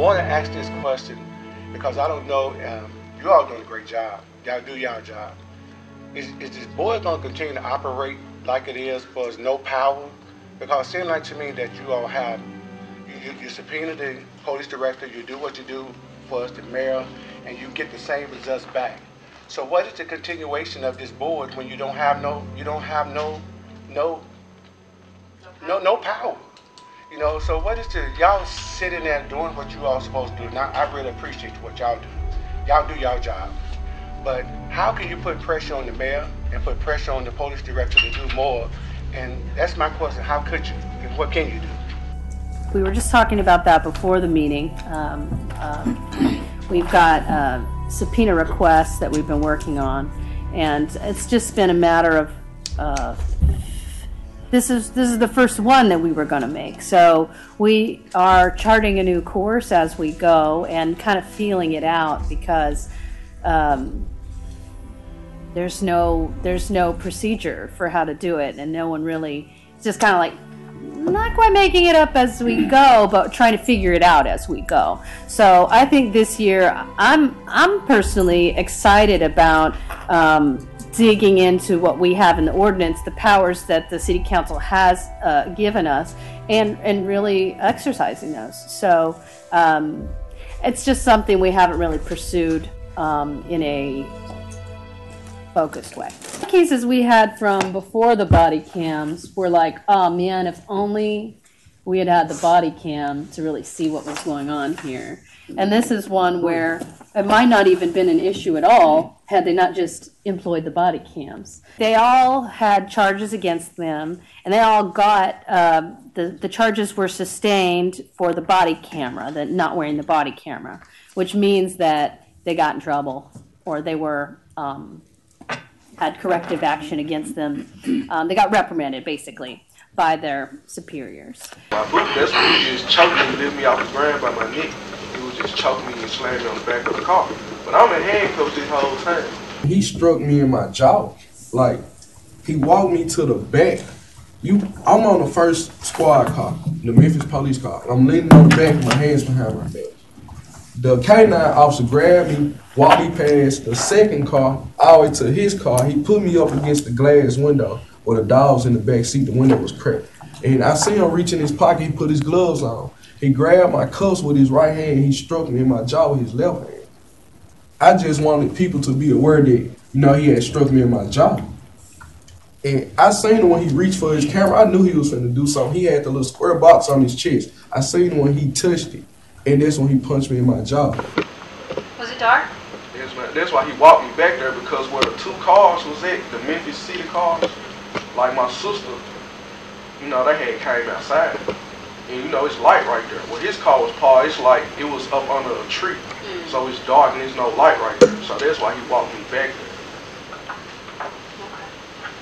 want to ask this question because I don't know, you all doing a great job. Y'all do y'all job. Is this board going to continue to operate like it is for us no power? Because it seems like to me that you all have, you subpoena the police director, you do what you do for us, the mayor, and you get the same results back. So what is the continuation of this board when you don't have no power? You know, so what is y'all sitting there doing what you all supposed to do? Now, I really appreciate what y'all do. Y'all do y'all job. But how can you put pressure on the mayor and put pressure on the police director to do more? And that's my question, how could you? And what can you do? We were just talking about that before the meeting. We've got subpoena requests that we've been working on, and it's just been a matter of this is the first one that we were going to make. So we are charting a new course as we go and kind of feeling it out because there's no procedure for how to do it, and no one really. It's just kind of like not quite making it up as we go, but trying to figure it out as we go. So I think this year I'm personally excited about digging into what we have in the ordinance, the powers that the city council has given us, and really exercising those. So it's just something we haven't really pursued in a focused way. The cases we had from before the body cams were like, oh man, if only we had had the body cam to really see what was going on here. And this is one where it might not even been an issue at all had they not just employed the body cams. They all had charges against them, and they all got, the charges were sustained for the body camera, the not wearing the body camera, which means that they got in trouble or they were, had corrective action against them. They got reprimanded, basically, by their superiors. My book, that's when he just choked me and lifted me off the ground by my neck. He was just choking me and slamming me on the back of the car. But I'm in handcuffs this whole time. He struck me in my jaw. Like, he walked me to the back. I'm on the first squad car, the Memphis police car. And I'm leaning on the back with my hands behind my back. The K-9 officer grabbed me, walked me past the second car, all the way to his car. He put me up against the glass window where the dog was in the back seat. The window was cracked. And I see him reach in his pocket. He put his gloves on. He grabbed my cuffs with his right hand. And he struck me in my jaw with his left hand. I just wanted people to be aware that, he had struck me in my jaw. And I seen him when he reached for his camera. I knew he was finna do something. He had the little square box on his chest. I seen him when he touched it. And that's when he punched me in my jaw. Was it dark? Yes, man. That's why he walked me back there, because where the two cars was at, the Memphis City cars, like my sister, they had came outside. And it's light right there. Where his car was parked, it's like it was up under a tree. So it's dark and there's no light right there. So that's why he walked me back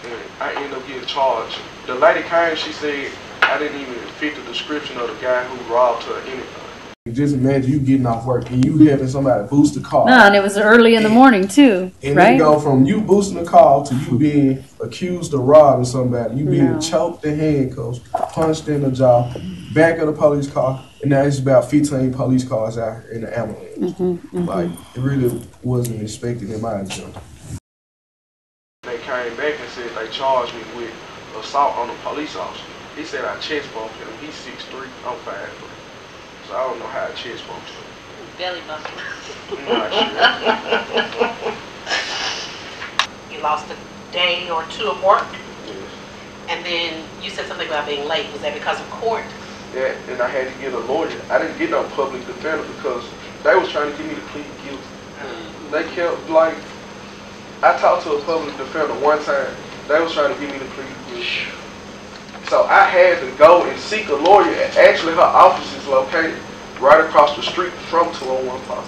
there. And I ended up getting charged. The lady came, she said I didn't even fit the description of the guy who robbed her or anything. Just imagine you getting off work and you having somebody boost the car. No, and it was early in the morning too, and right? And go from you boosting the car to you being accused of robbing somebody. You being choked in handcuffs, punched in the jaw, back of the police car, and now it's about 15 police cars out here in the ambulance. Like, it really wasn't expected in my agenda. They came back and said they charged me with assault on a police officer. He said I chest bumped him. He's 6'3", I'm 5'3". So I don't know how I chest bumped him. Belly bumping. I'm not sure. You lost a day or two of work? Yes. And then you said something about being late. Was that because of court? Yeah, and I had to get a lawyer. I didn't get no public defender because they was trying to get me to plead guilty. They kept, I talked to a public defender one time. They was trying to get me to plead guilty. So I had to go and seek a lawyer. Actually, her office is located right across the street from 201 Park.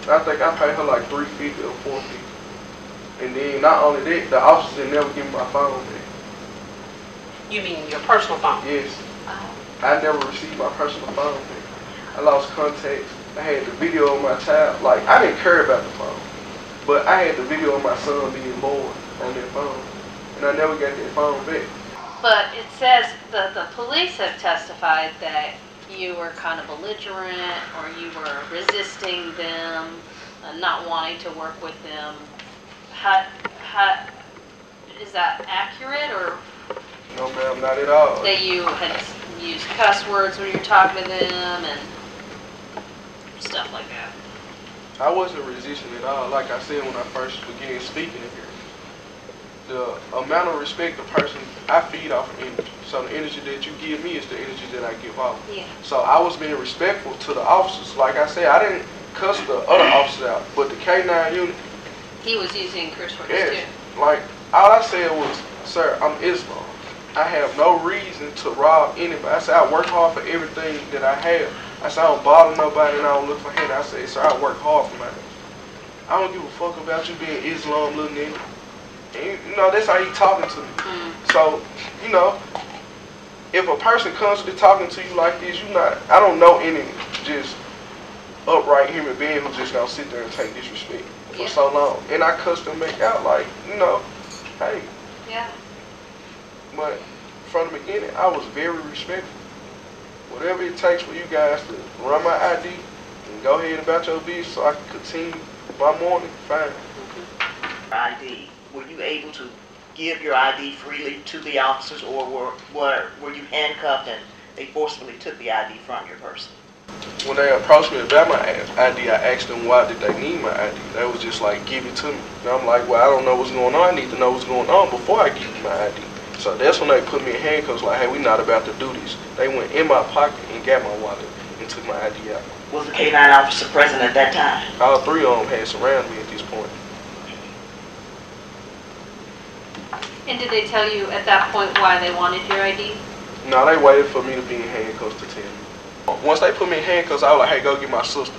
I think I paid her like $350 or $450. And then not only that, the officer didn't never give me my phone back. You mean your personal phone? Yes. I never received my personal phone back. I lost contacts. I had the video of my child. Like, I didn't care about the phone, but I had the video of my son being born on that phone, and I never got that phone back. But it says the police have testified that you were kind of belligerent or you were resisting them, not wanting to work with them. How is that accurate, or No, ma'am, not at all. that you had used cuss words when you're talking to them and stuff like that? I wasn't resisting at all. Like I said when I first began speaking here, the amount of respect the person, I feed off of energy. So the energy that you give me is the energy that I give off. Yeah. So I was being respectful to the officers. Like I said, I didn't cuss the other officers out, but the K9 unit, He was using curse words yes, too. like all I said was, sir, I'm Islam. I have no reason to rob anybody. I said I work hard for everything that I have. I said I don't bother nobody and I don't look for hate. I said, sir, I work hard for mine. I don't give a fuck about you being Islam, little nigga. And, you know, that's how he talking to me. So, you know, if a person constantly talking to you like this, I don't know any just upright human being who's just gonna sit there and take disrespect for so long. And I cussed them back out like, you know, hey. Yeah. But from the beginning, I was very respectful. Whatever it takes for you guys to run my ID and go ahead about your business so I can continue my morning, fine. ID, were you able to give your ID freely to the officers, or were you handcuffed and they forcibly took the ID from your person? When they approached me about my ID, I asked them why did they need my ID. They was just like, give it to me. And I'm like, well, I don't know what's going on. I need to know what's going on before I give you my ID. So that's when they put me in handcuffs like, hey, we're not about to do this. They went in my pocket and got my wallet and took my ID out. Was the K9 officer present at that time? All three of them had surrounded me at this point. And did they tell you at that point why they wanted your ID? No, they waited for me to be in handcuffs to tell me. Once they put me in handcuffs, I was like, hey, go get my sister.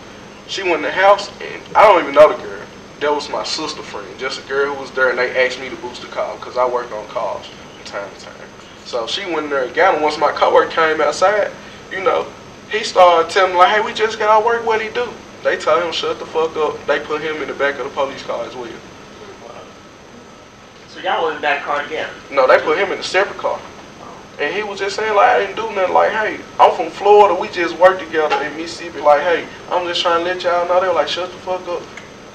She went in the house, and I don't even know the girl. That was my sister friend, just a girl who was there, and they asked me to boost the call because I worked on calls from time to time. So she went in there and got him. Once my coworker came outside, you know, he started telling me, like, hey, we just got out of work, what'd he do? They told him, shut the fuck up. They put him in the back of the police car as well. So y'all were in that car together? No, they put him in a separate car. And he was just saying, like, I didn't do nothing. Like, hey, I'm from Florida. We just worked together in Mississippi. Like, hey, I'm just trying to let y'all know. They were like, shut the fuck up.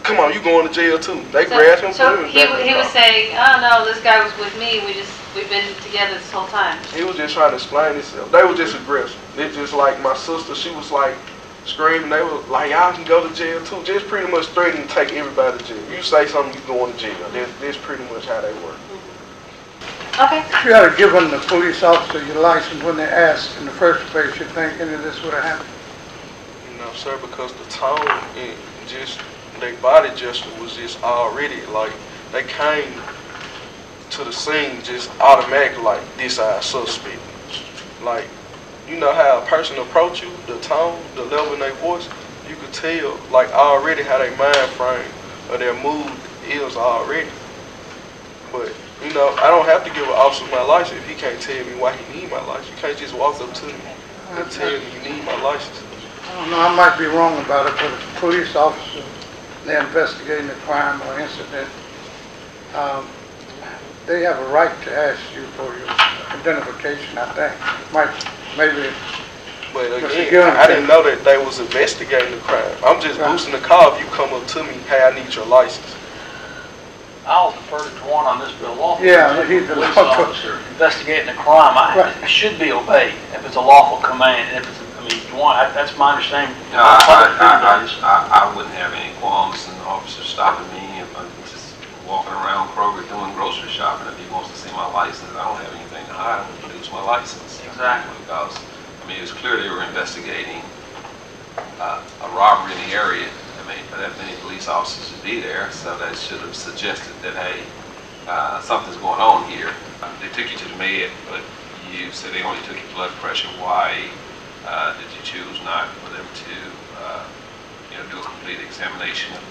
Come on, you going to jail too. They grabbed him. So put him in the back of the he car. was saying, oh no, this guy was with me. We've been together this whole time. He was just trying to explain himself. They were just aggressive. They just like my sister. She was like screaming. They were like, y'all can go to jail too. Just pretty much threatening to take everybody to jail. You say something, you going to jail. That's pretty much how they work. Okay. If you had given the police officer your license when they asked in the first place, you think any of this would have happened? No, sir, because the tone and just their body gesture was just already like they came to the scene just automatically like this our suspect. Like, you know how a person approach you, the tone, the level in their voice, you could tell like already how their mind frame or their mood is already. But you know, I don't have to give an officer my license if he can't tell me why he need my license. You can't just walk up to me and tell me you need my license. I don't know, I might be wrong about it, but if a police officer, they're investigating a crime or incident, they have a right to ask you for your identification, I think. Maybe. But again, I didn't know that they was investigating the crime. I'm just boosting the call if you come up to me, hey, I need your license. I'll defer to Twan on this, but a lawful he's the police officer investigating a crime, it should be obeyed if it's a lawful command. If it's, Twan, that's my understanding. No, I wouldn't have any qualms in the officer stopping me if I'm just walking around Kroger doing grocery shopping. If he wants to see my license, I don't have anything to hide. I'm going to produce my license. Exactly. Because, I mean, it was clear they were investigating a robbery in the area. For that many police officers to be there, so that should have suggested that, hey, something's going on here. They took you to the med, but you said they only took your blood pressure. Why did you choose not for them to, do a complete examination of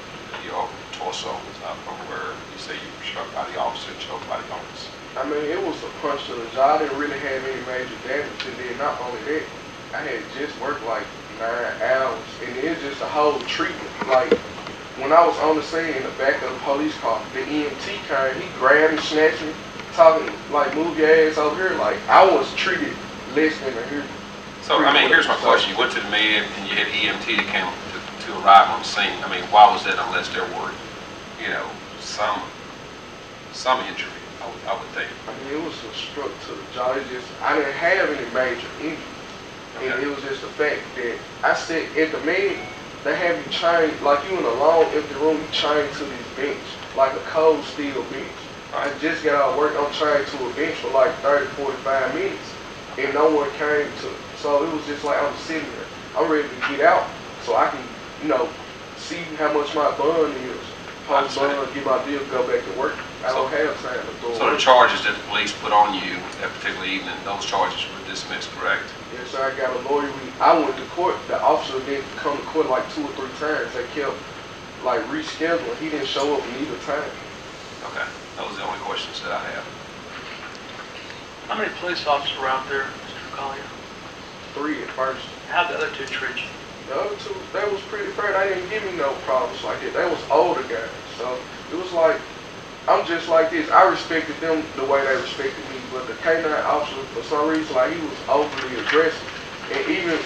your torso from where you say you were struck by the officer and choked by the officer? I mean, it was a punch to the jaw. I didn't really have any major damage, and then not only that, I had just worked like 9 hours, and it's just a whole treatment. Like, when I was on the scene in the back of the police car, the EMT came, he grabbed me, snatched me, talking like, move your ass over here. Like, I was treated less than a hero. So, I mean, here's my question. You went to the meeting and you had EMT that came to arrive on the scene. I mean, why was that unless there were, you know, some injury, I would think. I mean, it was a struck to the jaw. It's just, I didn't have any major injury. Okay. And it was just the fact that I said at the meeting, they have you chained, like you in a long empty room, you chained to this bench, like a cold steel bench. I just got out of work, I'm chained to a bench for like 30, 45 minutes, and no one came to it. So it was just like I was sitting there. I'm ready to get out so I can, you know, see how much my bond is. Post bond, get my deal, go back to work. I don't have time to go. So the charges that the police put on you that particular evening, those charges were dismissed, correct? Yes, sir. I got a lawyer. I went to court. The officer didn't come to court like 2 or 3 times. They kept like rescheduling. He didn't show up neither time. Okay, those are the only questions that I have. How many police officers were out there, Mr. Collier? 3 at first. How'd the other 2 treat you? The other 2, they was pretty fair. They didn't give me no problems like that. They was older guys. So it was like, I'm just like this. I respected them the way they respected me. But the K9 officer, for some reason, like he was overly aggressive. And even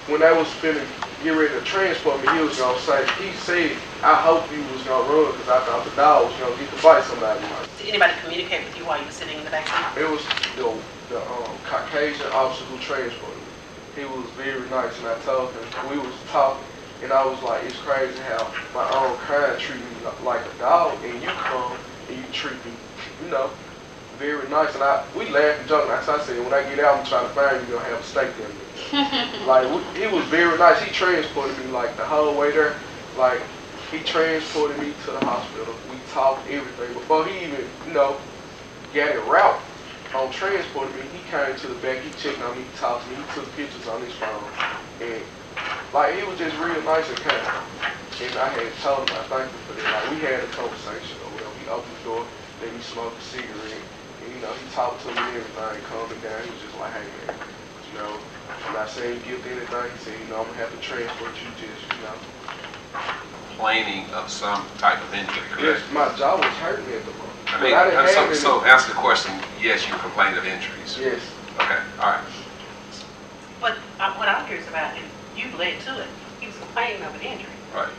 when they was finna get ready to transport me, he was gonna say, he said, I hope you was gonna run because I thought the dog was gonna get to bite somebody. Did anybody communicate with you while you were sitting in the back seat? It was the Caucasian officer who transported me. He was very nice, and I told him, we was talking, and I was like, it's crazy how my own kind treat me like a dog, and you come and you treat me, you know, very nice. And we laughed and joked. As I said, when I get out, I'm trying to find you, gonna have a steak there. Like, he was very nice. He transported me like the whole way there. Like, he transported me to the hospital. We talked everything. Before he even, you know, got it route on transporting me, he came to the back, he checked on me, he talked to me, he took pictures on his phone. And like, he was just real nice and kind. And I had told him I thank him for that. Like, we had a conversation or whatever. He opened the door, let me smoke a cigarette. And you know, he talked to me and everything, calmed me down. He was just like, hey man, you know, I'm not saying you guilty or anything. He said, you know, I'm gonna have to transport you, just, you know. Complaining of some type of injury, correct? Yes, my jaw was hurting at the moment. I mean, so answer the question, yes, you complained of injuries. Yes. Okay, all right. But what I'm curious about, and you led to it, he was complaining of an injury. Right.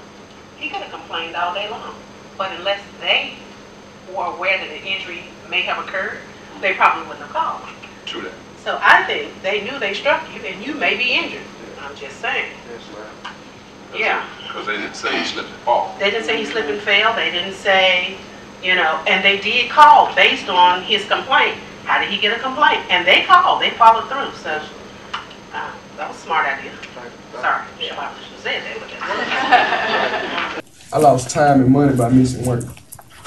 He could have complained all day long. But unless they were aware that an injury may have occurred, they probably wouldn't have called. True that. So I think they knew they struck you and you may be injured. I'm just saying. Yes, ma'am. Yeah. Because they didn't say he slipped and fall. They didn't say he slipped and fell. They didn't say, you know, and they did call based on his complaint. How did he get a complaint? And they called. They followed through. So that was a smart idea. Sorry. Should have said that with that. I lost time and money by missing work.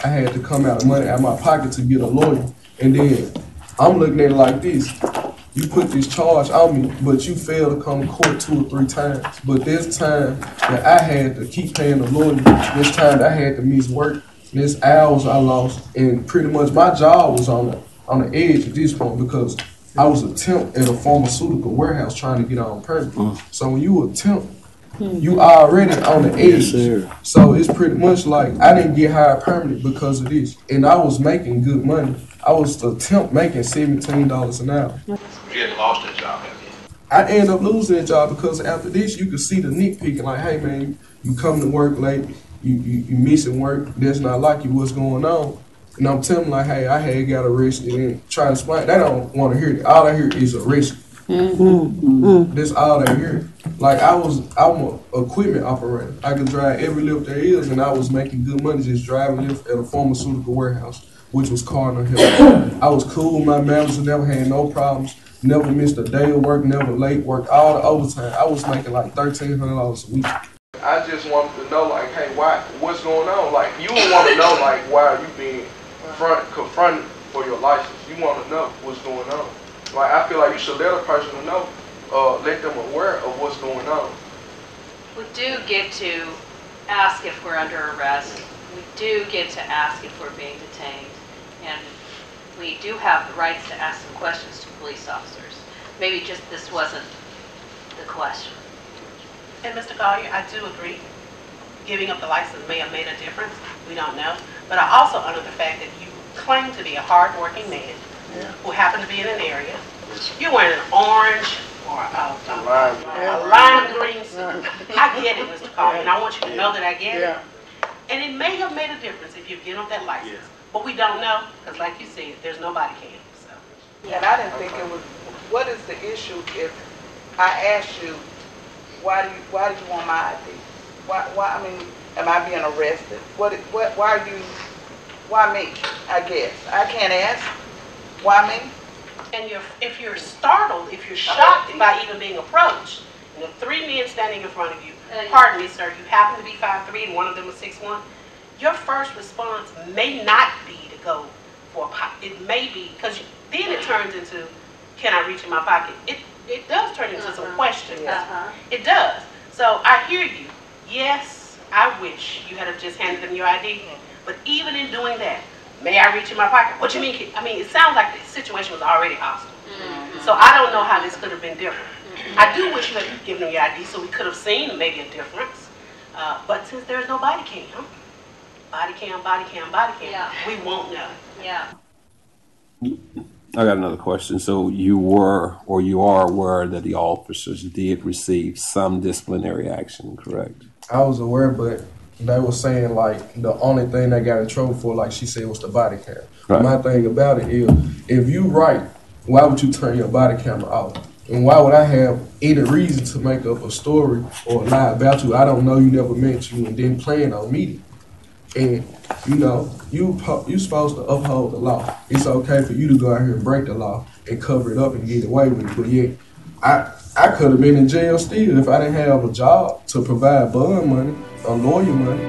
I had to come out of money out of my pocket to get a lawyer. And then I'm looking at it like this. You put this charge on me, but you failed to come to court 2 or 3 times. But this time that I had to keep paying the lawyer, this time that I had to miss work, this hours I lost, and pretty much my job was on the edge at this point because I was a temp at a pharmaceutical warehouse trying to get on permit. So when you a temp, you already on the edge. Yes, so it's pretty much like I didn't get hired permanent because of this. And I was making good money. I was a temp making $17 an hour. You hadn't lost that job, have you? I ended up losing that job because after this, you could see the nitpicking like, hey man, you come to work late, you missing work, that's not like you, what's going on? And I'm telling them like, hey, I had got arrested and try to explain. They don't want to hear it. All I hear is arrested. That's all they hear. Like I'm an equipment operator. I could drive every lift there is, and I was making good money just driving lift at a pharmaceutical warehouse, which was Cardinal Health. I was cool with my manager, never had no problems, never missed a day of work, never late, worked all the overtime. I was making like $1,300 a week. I just wanted to know, like, hey, what's going on? Like, you would want to know, like, why are you being confronted for your license? You want to know what's going on. Like, I feel like you should let a person know, let them aware of what's going on. We do get to ask if we're under arrest. We do get to ask if we're being detained. And we do have the rights to ask some questions to police officers. Maybe just this wasn't the question. And Mr. Collier, I do agree. Giving up the license may have made a difference. We don't know. But I also honor the fact that you claim to be a hard-working man who happened to be in an area. You're wearing an orange or a lime green suit. I get it, Mr. Coleman, and I want you to know that I get it. And it may have made a difference if you get on that license. But we don't know, because like you said, there's no body cam. So. And I didn't think it was, what is the issue if I ask you, why do you want my ID? Why, I mean, am I being arrested? Why me? I guess. I can't ask. Why me? And if you're startled, if you're shocked by even being approached, and the 3 men standing in front of you, pardon me, sir, you happen to be 5'3" and one of them is 6'1", your first response may not be to go for a pocket. It may be, because then it turns into, can I reach in my pocket? It does turn into some questions. It does. So I hear you. Yes, I wish you had just handed them your ID. But even in doing that, may I reach in my pocket? What you mean? I mean, it sounds like the situation was already hostile. So I don't know how this could have been different. I do wish you had given them your ID so we could have seen maybe a difference. But since there's no body cam, we won't know. Yeah. I got another question. So you were, or you are aware that the officers did receive some disciplinary action, correct? I was aware, but they were saying like the only thing they got in trouble for, like she said, was the body cam. Right. My thing about it is, if you right, why would you turn your body camera off? And why would I have any reason to make up a story or lie about you? I don't know you, never met you, and then plan on meeting. And you know, you supposed to uphold the law. It's okay for you to go out here and break the law and cover it up and get away with it. But yet, I could have been in jail still if I didn't have a job to provide bond money or lawyer money.